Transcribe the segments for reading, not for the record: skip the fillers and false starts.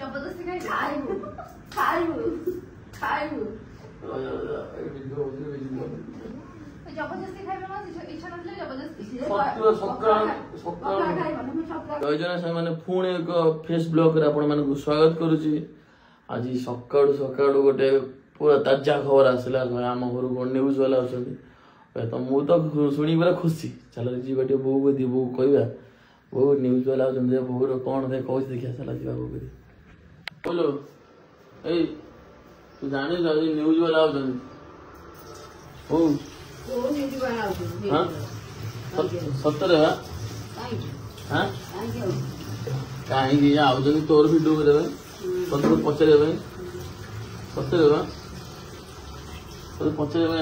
जबरदस्ती खाइबु खाइबु खाइबु जबरदस्ती खाइबु इच्छा नथले जबरदस्ती जय जना से माने पुणे एक फेस ब्लॉग रे आपण माने स्वागत करूची। आज सकाळू सकाळू गोटे पूरा ताजा खबर आसला आम घर को न्यूज वाला अछंती तो मु तो सुनी पूरा खुशी चल जीवाटे बो को दी बो कहबा बो न्यूज वाला अछंती बो रो कोन दे कहै देखिया चला जीवा बो करी बोलो ए तू जाने जा न्यूज वाला अछंती ओ न्यूज वाला अछंती हां सत्तर है हां कहीं आओ तोर भिडियो में देवे सत्तर पचारे सत्तर पचारे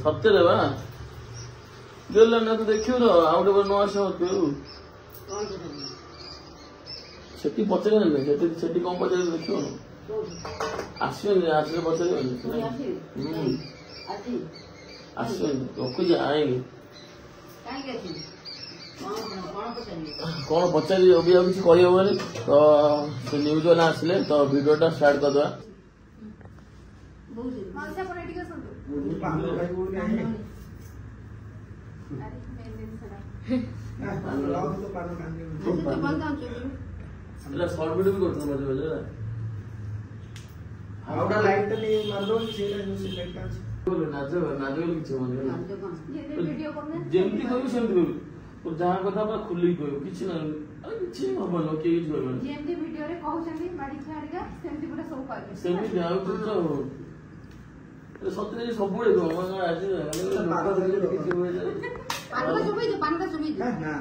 सत्तर ना तो देखियो ना आउ गोटे न आस से पचारे से कम पचारे देखियो ना आसो पचारे आसो रखुच आएंगे कौन पचार अभी किसी कहबनी तो से न्यूज वाला आसिले तो वीडियोटा स्टार्ट कर दवा शॉर्ट वीडियो भी करते मजे मजे आवडा लाइट तली मारलो सेटा जो से लाइट काच बोलो नाचो नाचो किछ मन ये वीडियो करने जेमती कहू सेमती और जहां कथा बा खुली कहू किछ ना अरे किछ हबनो के किछ कहबो जेमती वीडियो रे कहू छथि माडी छाड़िका सेमती पूरा सब कहबे सेमती जाऊ तो सतरे सब बड़े तो मन आज पान का सुबी ना ना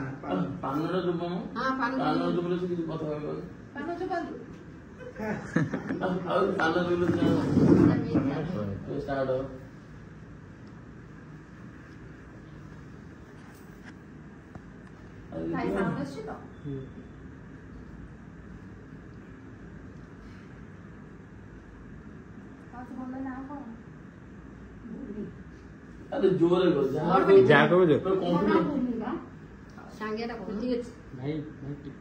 पान रो दुबम हां पान दुबले से किछ कथा कहबो पान चुकालु और पान दुबले स्टार्ट हो भाई साउंड अछि तो आज बोलले ना को अरे जोरे को जा को जो पर कॉन्फिडेंस सांगेटा कोठी अछि नहीं टिक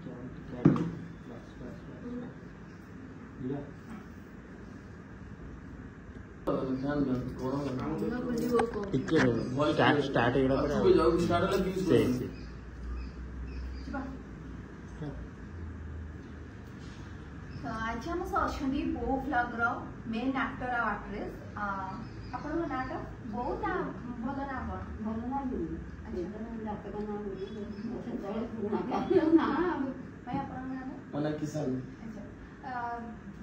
स्टार्ट आज हम अच्छी बो व्लॉग रो मेन एक्टर और एक्ट्रेस आपण नाटा बहुत भल ना भल ना मन किसान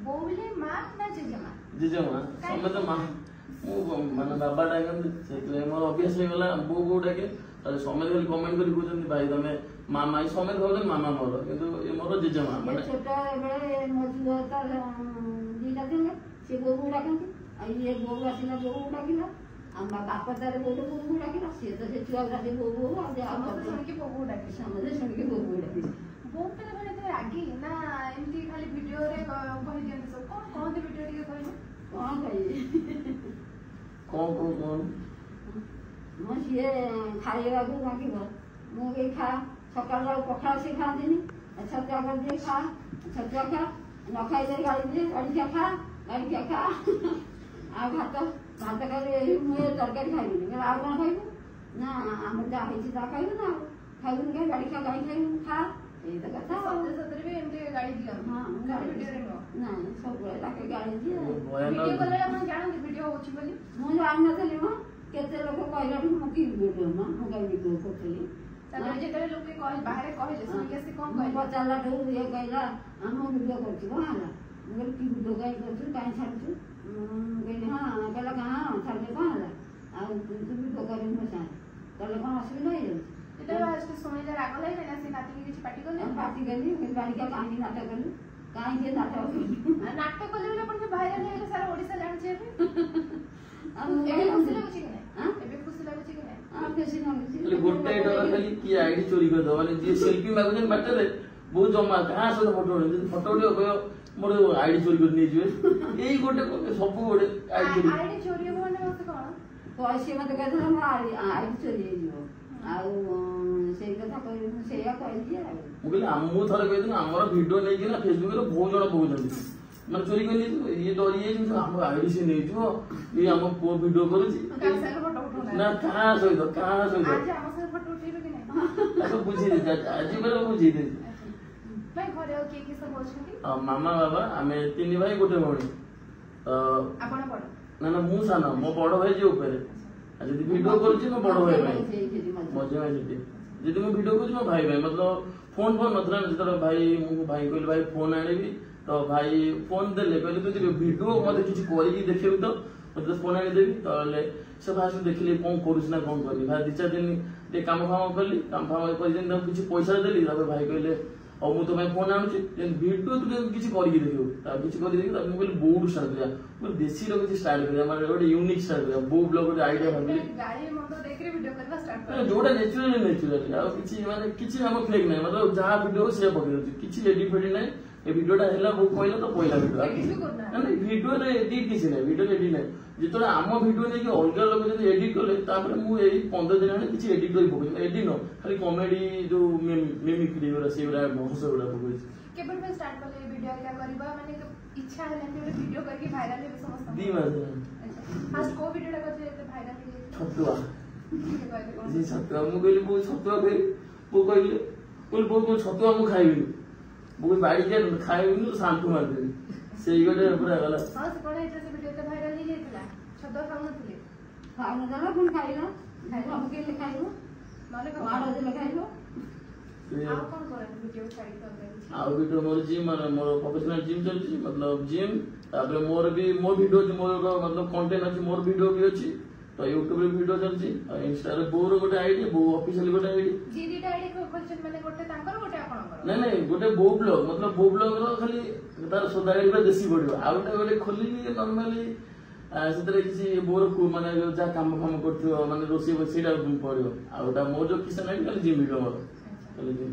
बो बोले मां ना जेजेमा जेजेमा समझ मां मु माने बाबा डाकन से मोर अभ्यास हो गला बो बो डाके अरे समय खाली कमेंट करी कहउछन भाई तमे मामा समय कहउछन मामा मोर किंतु ए मोर जेजेमा माने छोटा बेले मजदूर का दीटा दिन से बो बो डाकन आ ये बो आसिना बो बो डाकिला हम बापा तारे बो बो डाकिला से तो से छुआ गादे बो बो आ जे हम सुन के बो बो डाकी समझे सुन के बो बो डाकी बो पे माने तो आगे ना एमती खाली वीडियो रे कहि दियन सब कोन वीडियो रे कहि कौन कही कौन मो ये खाइबा को बाकी बो मो के खा सकाळ पखाळ से खादिनी छत्या कर दे खा छत्या खा न खाइ दे गाड़ी दे गाड़ी खा आ भात का मु तरकारी खाइबी आ कोन खाइबू ना हम जा हेची ता खाइबू ना खाइबू के गाड़ी खा खा ए त कथा सतरे भी एमती गाड़ी दिया हां गाड़ी वीडियो रे ना सब लाके गाड़ी दिया वीडियो कले हम जान वीडियो होची बोली मु जान न थली म केते लोक कहला ठु मु की वीडियो म मु गाड़ी वीडियो करथली तने जेते लोक के कह बाहर कहले सुन के से कोन कह पचाला ठु ये कहला हम वीडियो करछी कोला मगर की वीडियो गाई करछु काई छाड़छु कहले हां कहला कहां छाड़ले कोला आ तू वीडियो करी म सा कहले कोन असुविधा है एटा आज के समय ले राग लागे ना से नाती के किछ पार्टी करले पार्टी करली फिर गाड़ी का कहानी नाटक करली काई के नाटक नाटक करले अपन के वायरल है सारा ओडिसा जान छे अब एबे खुशी लागछ कि नहीं हां एबे खुशी लागछ कि नहीं आ कैसे ना खाली गोटे डर खाली की आईडी चोरी कर दो माने जे सेल्फी मागुजन बाटले बहुत जमा कहां से फोटो उठो कयो मोर आईडी चोरी कर नै जिवे एई गोटे सब गोटे आईडी चोरी हो माने मत कोन पैसे मत कहत हम आईडी चोरी हो ଆଉ ସେଇ କଥା କହିବି ମୁଁ ସେଇଆ କହିଲି ଆଉ ମୁଁ କହିଲି ମୁଁ ଥରେ କହିଥିଲି ଆମର ଭିଡିଓ ନେଇକିନା ଫେସବୁକରେ ବହୁତ ଜଣ ପକଉଛନ୍ତି ମାନେ ଚୋରି କରି ନେଇଯିବ ଇଏ ଡରି ଯାଇଛି ଆମ ଆଇଡି ସେ ନେଇଯିବ ଇଏ ଆମ ପୁଅ ଭିଡିଓ କରୁଛି ନା କାହା ସହିତ ତାକୁ ବୁଝେଇ ଦେଇଛି ଆଜି ପରେ ବୁଝେଇ ଦେଇଛି। ମାମା ବାବା ଆମେ 3 ଭାଇ 1 ଭଉଣୀ। ନା ନା ମୁଁ ସାନ ମୋ ବଡ ଭାଇ ଯିଏ ଉପରେ ଯଦି ଭିଡିଓ କରୁଛି ମୋ ବଡ ଭାଇ ଭାଇ ମଝି ଭାଇ ସେଠି ଯଦି ମୁଁ ଭିଡିଓ କରୁଛି ମୋ ଭାଇ ଭାଇ ମତଲବ ଫୋନ ନଥିଲା ଯେତେବେଳେ ଭାଇ ମୁଁ ଭାଇ କହିଲି ଭାଇ ଫୋନ ଆଣିବି ତ ଭାଇ ଫୋନ ଦେଲେ କହିଲେ ତୁ ଭିଡିଓ ମତେ କିଛି କରିକି ଦେଖେଇବୁ ତ ମତେ ଫୋନ ଆଣିଦେବି ତାହେଲେ ସେ ଫାଷ୍ଟ ଦେଖିଲି କଣ କରୁଛି ନା କଣ କରିବି ଭାଇ 2-4 ଦିନ ଟିକେ କାମ ଫାମ କଲି କାମ ଫାମ କରି ତାକୁ କିଛି ପଇସା ଦେଲି ତାପରେ ଭାଇ କହିଲେ ଆଉ ମୁଁ ତ ଭାଇ ଫୋନ ଆଣୁଛି ଭିଡିଓ ତୁ କିଛି କରିକି ଦେଖିବୁ କିଛି କରି ଦେଖି ମୁଁ କହିଲି ବୋଉଠୁ ଷ୍ଟାର୍ଟ କରିବା ମୁଁ ଦେଶୀର କିଛି ଷ୍ଟାର୍ଟ କରିବା ମାନେ ଗୋଟେ ୟୁନିକ୍ ଷ୍ଟାର୍ଟ କରିବା ବୋଉ ବ୍ଲଗ ଗୋଟେ ଆଇଡିଆ ଭାବିଲି ଯୋଉଟା ନେଚୁରାଲି ଆଉ କିଛି ମାନେ କିଛି ଆମ ଫେକ୍ ନାହିଁ ମାନେ ଯାହା ଭିଡିଓ ସେ ପକେଇ ଦଉଛି କିଛି ଏଡିଟ୍ ଫେଡିଟ୍ ନାହିଁ ଏ ଭିଡିଓଟା ହେଲା ବୋଉ କହିଲା ତ ପଇଲା ଭିଡିଓ ଭିଡିଓରେ ଏଡିଟ୍ କିଛି ନାହିଁ ଭିଡିଓରେ ଏଡିଟ୍ ନାହିଁ ଯେତେବେଳେ ଆମ ଭିଡିଓ ନେଇକି ଅଲଗା ଲୋକ ଯଦି ଏଡିଟ୍ କଲେ ତାପରେ ମୁଁ ଏଇ 15 ଦିନ ହେଲେ କିଛି ଏଡିଟ୍ କରି ପକଉଛି ଏଡିଟ୍ ନ ଖାଲି କମେଡି ଯୋଉ ମିମିକ୍ରି ଗୁରା ସେଗୁରା ହସ ଗୁରା ପକଉଛି। କେବେ ଷ୍ଟାର୍ଟ କଲେ ଭିଡିଓ क्या करबा माने इच्छा है कि वीडियो करके वायरल हे समस्त 2 मास फर्स्ट को वीडियो करते एते वायरल हे छतुआ जी छतुआ मु कहली बो छतुआ कहली बो कहली बो छतुआ मु खाइबी बो बाड़ी के खाइबी शांति मार देबी सेई गोटे पूरा गला हां से कोन एते से वीडियो ते वायरल हे जेतला छतुआ खाउ नथिले खाउ नला पुन खाइलो हम के खाइलो माने मारो दे खाइलो आ कोन करे वीडियो छाड़ी कर आ वीडियो मोर जिम माने मोर प्रोफेशनल जिम चलची मतलब जिम तापर मोर भी मो वीडियो मोर मतलब कंटेंट अछि मोर वीडियो भी अछि तो YouTube रे वीडियो चलची इंस्टा रे बोर गोटे आईडी बो ऑफिशियल गोटे आईडी जीडीटा आईडी को खोलछन माने गोटे तांकर गोटे आपनकर नहीं गोटे बो ब्लॉग मतलब बो ब्लॉग रो खाली तार सोदागरी पे देसी पड़ियो आ गोटे खोली नॉर्मली सेतरे किसी बोर को माने जा काम करथियो माने रोसी बसीडा पड़ियो आ गोटा मोर जो किसन आईडी खाली जिम वीडियो मोर खाली जिम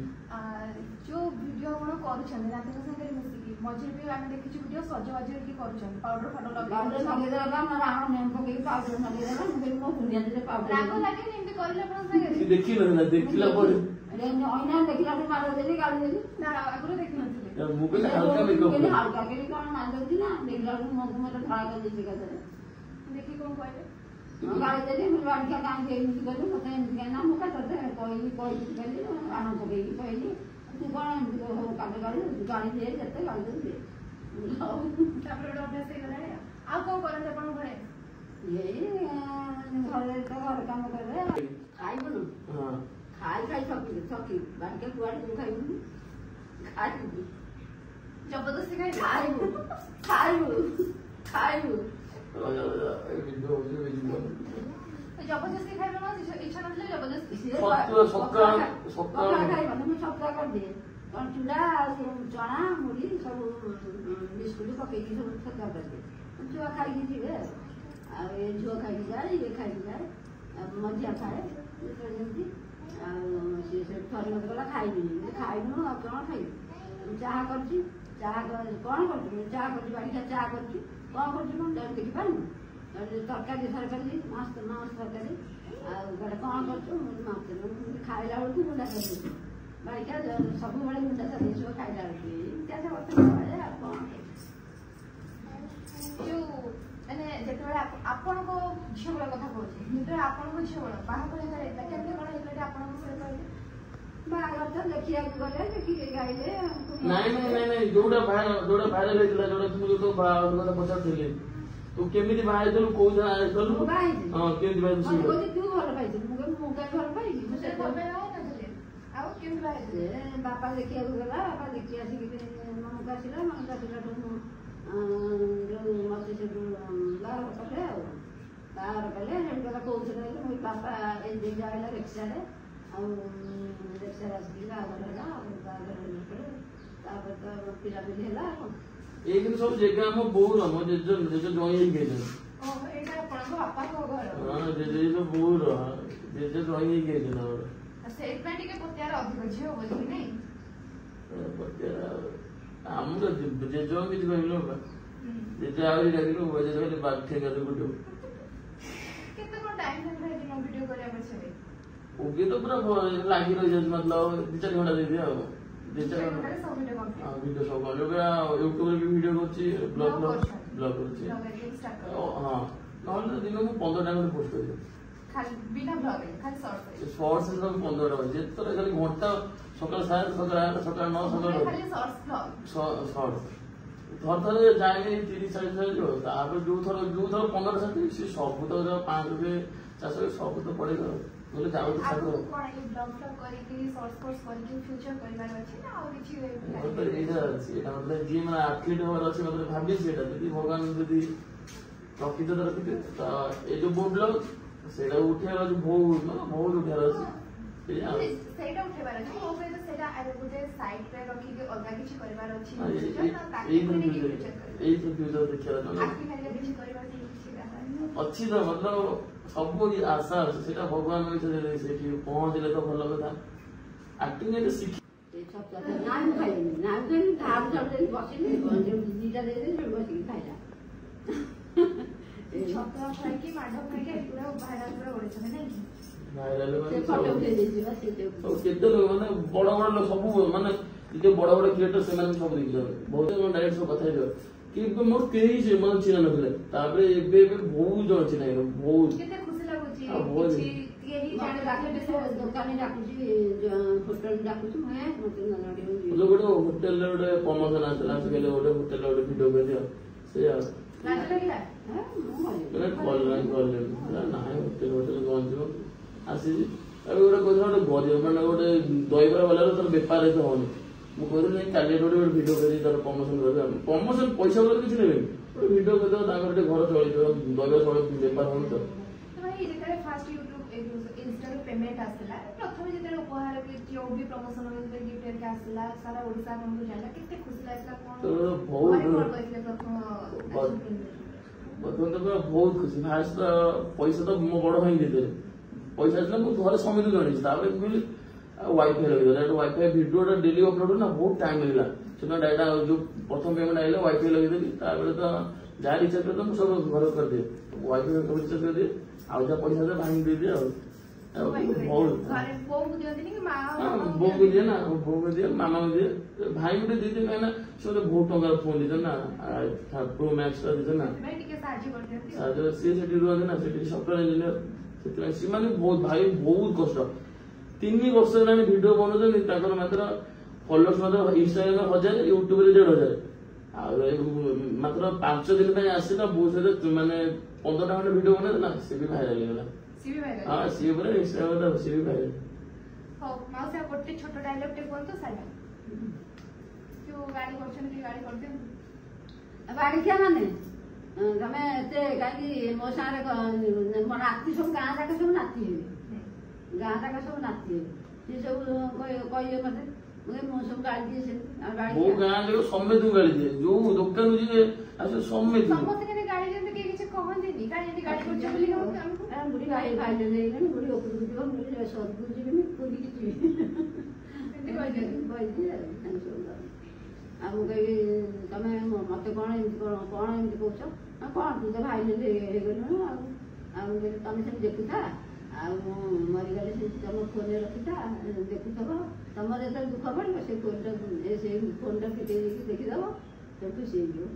जो वीडियो आपण करूछन राती के संगे मिसिकी मझिर भी हम देखि वीडियो सजवाज की करूछन पाउडर फाडर पाउडर लगे देला ना राम नेम पके पाउडर लगे देला मुझे मो भुलिया दे पाउडर रागो लागे निमती करले आपण संगे देखि न देखिला पर अरे ओइना देखिला तो मारो देली गाड़ी देली ना आगुरो देखि नथिले मु कहले हल्का मेकअप कहले हल्का के कोन ना दउती ना देखला तो मो धड़ा कर देली का देखि कोन कहले गाड़ी देली मुझे गाड़ी का काम के इनकी कर मते इनके ना मु का करते कोई कहली आनो पके कहली तू कौन काटे गाड़ी दे जते गाड़ी दे तापर अभ्यास हे गला आ को करन अपन घरे ये घरे तो घर काम करे खाइबो न हां खाई थकी बाकी के कुआड़ तू खाइबो खाइबो जबरदस्ती खाइबो जबरदस्ती खाइबो ना इच्छा नथले जबरदस्ती सकाळ खाइबो ना सकाळ कर दे कौन चूड़ा चना मुड़ी सब बिस्कुट पके सब सकाळ कर दे चूड़ा खाई जीवे आ ये झुआ खाई जाए ये खाई जाए अब मजा खाए जेमती आ से थरी मत गला खाइबी खाइबो आ कोन खाइ चाह करछी चाह कोन करछी चाह करछी बाड़ी का चाह करछी कोन करछी कोन देखि पानु तरकारी माछ तरकारी गोटे कौन कर खाइला बेलू मुंडा कर बाड़िका सब मुंडा कर खाइला आपण को झील कथा कहते आपण को झील बाहर बाहर तो देखिए गले देखिए गाइले नहीं जोड़ा भाइरल होइतला जोड़ा तुम जो तो बाहर पचार थिले तू केमिति बाहर देलु को जा आइतलु हां केमिति बाहर सुन को तू भल पाइछ मुगे मुगा भल पाइछ से भबे ना नथले आउ केमिति बाहर से बापा देखिया गला बापा देखिया से मनुका सिला तो जो मते से लार कले हेड गला को से मो बापा ए दे जाइला रिक्शा रे आ रिक्शा रास्ता गला तापर तो पिला भी हेला एक दिन सब जगह हम बोर हम जे जॉइन ही गेले ओ एटा अपन बापा को घर हां जे तो बोर जे जॉइन ही गेले ना सेट पे टिके पत्यार अधिक झियो बोली नहीं पत्यार हम तो जे जो भी कहलो जे आउरी डाकिलो जे कहले बात ठेका तो गुडो केते को टाइम से वीडियो करिया पछे ओके तो पूरा लागी रही जाए मतलब 2-4 घंटा दे दिया 2-4 घंटा सब वीडियो कंप्लीट हाँ वीडियो सब कर यूट्यूब रे भी वीडियो करछि ब्लॉग करछि हाँ नहले दिन को 15 टाइम पोस्ट करियो खाली बिना ब्लॉग खाली शॉर्ट्स शॉर्ट्स से 15 टाइम जेतरे खाली घंटा सकाळ 7 सकाळ 8 सकाळ 9 सकाळ खाली शॉर्ट्स ब्लॉग शॉर्ट्स थर थर जाए 30-40 जो तापर जो थर 15 से सब तो 5 रुपए 400 सब तो पड़ेगा बोले जाओ तो सब कोन ये ब्लॉग करी कि शॉर्ट्स कोर्स करी कि फ्यूचर करिवार अछि ना और किछि तो एटा मतलब जी मन एथलीट होवर अछि मतलब भाबी सेटा यदि भगवान यदि प्रकृत रखिते तो ए जो ब्लॉग सेटा उठेर जो बहुत उठेर अछि सेटा उठेबार अछि ओ पे सेटा आरो गुटे साइड पे रखि के अलगा किछि करिवार अछि ए फ्यूचर देखिरा तो आखि खाली किछि करिवार अछि अच्छी तो मतलब सब आशा अच्छे से भगवान से पहुँचले तो भल कथा एक्टिंग है सीख नाम खाइलेनी नाम खाइलेनी धाम चढ़ बसिले दीटा दे दे बसिक खाइला छक्का खाइ कि माडम खाइ कि पूरा भाइराल पूरा ओडिसा में नहीं भाइराल से फोटो दे दे दिबा से दे तो केते लोग माने बड़ बड़ लोग सब माने जे बड़ बड़ क्रिएटर से माने सब देखि बहुत डायरेक्ट सब कथा है कि मोर केही से मन चिना नथिले तापरे एबे बहुत जण चिना बहुत केते खुशी लागुची बहुत किछि यही जाने राखे दुकान डाकुची होटल डाकुची मैं मते नडी लोग होटल रे प्रमोशन आसला से गेले होटल रे वीडियो कर दियो से यार लाज लागिला हां मैंने कॉल ना होटल गंजो आसी अबे गोटे कोथरा गोटे गरिब माने गोटे दहीबरा वाला तर व्यापार तो होनी मु कहले नहीं काली गोटे वीडियो करी तर प्रमोशन कर प्रमोशन पैसा वाला किछ नेबे वीडियो कर दो ताकर घर चली जो दहीबरा सब व्यापार होनी तो भाई जेते फास्ट YouTube इंस्टा रे पेमेंट आसला प्रथम जेते उपहार के जो भी प्रमोशन होल गिफ्ट के आसला सारा ओडिसा हमको जानला कितने खुशी लागला कोन तो बहुत कहले प्रथम तो बहुत खुशी फास्ट पैसा तो मो बड़ भाई देते पैसा आसला मु घर समित जणी तापर बोली वाईफाई लगे वाईफाई वीडियो डेली अपलोड ना बहुत टाइम लगला से डाटा जो प्रथम पेमेंट आइला वाईफाई लगेदेली तापर तो जहाँ रिचार्ज कर सब घर कर दिए वाईफाई रिचार्ज कर दिए आउ जा पैसा दे भाई दे दिए बहुत घरे बो दियंती कि मां बो को दिए ना बो को दिए मामा को दिए भाई को दे दिए कहना से बहुत टंका फोन दीते ना प्रो मैक्स का दीते ना मैं टिके साहाଯ୍य कर दियंती साजो सी सेठी रुहते ना सेठी सॉफ्टवेयर इंजीनियर से सीमाने बहुत भाई बहुत कष्ट 3 वर्ष हेलानी वीडियो बनौछन ताकर मात्र फॉलोअर्स मात्र इंस्टाग्राम 1000 यूट्यूब रे 1500 आ मात्र 5 दिन पे आसीला बहुत से माने 15 घंटा वीडियो बने ना से भी वायरल गेला सीवी भाई हां सी पर इंस्टाग्राम से भी वायरल हो माउसे गोटे छोट डायलॉग टे बोल तो साला क्यों गाड़ी करछन कि गाड़ी कर दे बाड़ी क्या माने तमे ते काई मो सारे मो नाती सब गां जाके सब नाती गां जाके सब नाती से सब कहिए मते मु सब गाड़ी दिए से गाड़ी वो गां ले समेत गाड़ी दिए जो दुकान जे आसे समेत समस्त के गाड़ी जंत के किछ कहन देनी गाड़ी जंत गाड़ी करछ बोली हम बुढ़ी भाई भाई ले लेन बुढ़ी ऊपर दियो बुढ़ी सब बुझी में पूरी की एते कह दे भाई दिए आ मु कहि तमे मते कोन एमती कहछ कौन तू तो भाई ले गलु आ तमे सब देखुथा आ मरी गले से तुम फोन रखिथा देखुथबो तमरे तो दुख पड़ो से फोन फिटे देखि दबो तो खुशी हो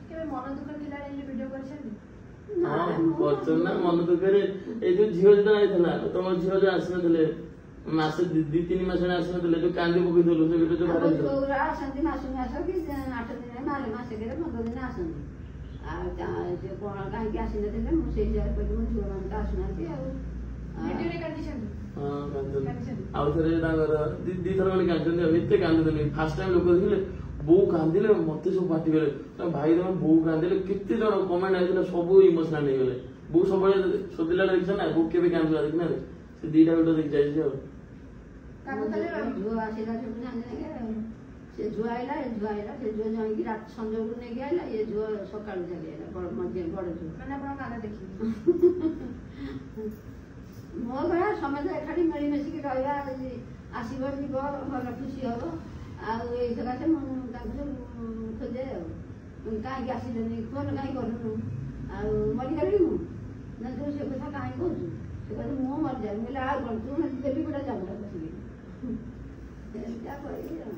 केबे मन दुख थिला रे वीडियो करछन हां करछन ना मन दुख रे ए जो झियो जदा आइथला तुम झियो जो आसनथले मासे 2-3 मास आसनथले जो कांदी पकि दलो से वीडियो जो भाइरल तो आसंती मास कि 8 दिन मासे के 15 दिन आसंती आ जे कोन काई आसनथले मु से जाय पर मु जो मान आसनती आ वीडियो रे कंडीशन हां कांदी आउ थरे तागर दी थर वाली कांदी एते कांदी फर्स्ट टाइम लोक देखले बो कांदिले मते सब पाटी गेले तो भाई रे बो कांदिले कित्ते जण कमेंट आइले सब इमोशनल हो गेले बो सब सोदिला देखछ ना बो केबे कांदिला देखना रे से दीटा वीडियो देख जाय जे काको तले जो आसीला सब जाने से जो आइला से जो जाई कि रात संजोग ने गेला ये जो सकाळ चले बड़ मजे बड़ जो माने आपण काना देखि मो गया समय एखादी मिली मिसिक रहया आसीबो जीवो भल खुशी हो आ ए जगह से खोजे कहीं आसिले फोन कहीं करूँ आ मरी गली मु ना जो से कथा कहीं कहूँ ସେ କହିଲେ ମୁଁ ମରିଯାଏ ମୁଁ କହିଲି ଆଉ କ'ଣ ତୁ ଦେବି ଗୋଟେ ଜଙ୍ଗଲ ବସିବି ଏମିତିଆ କହିଲି ଆଉ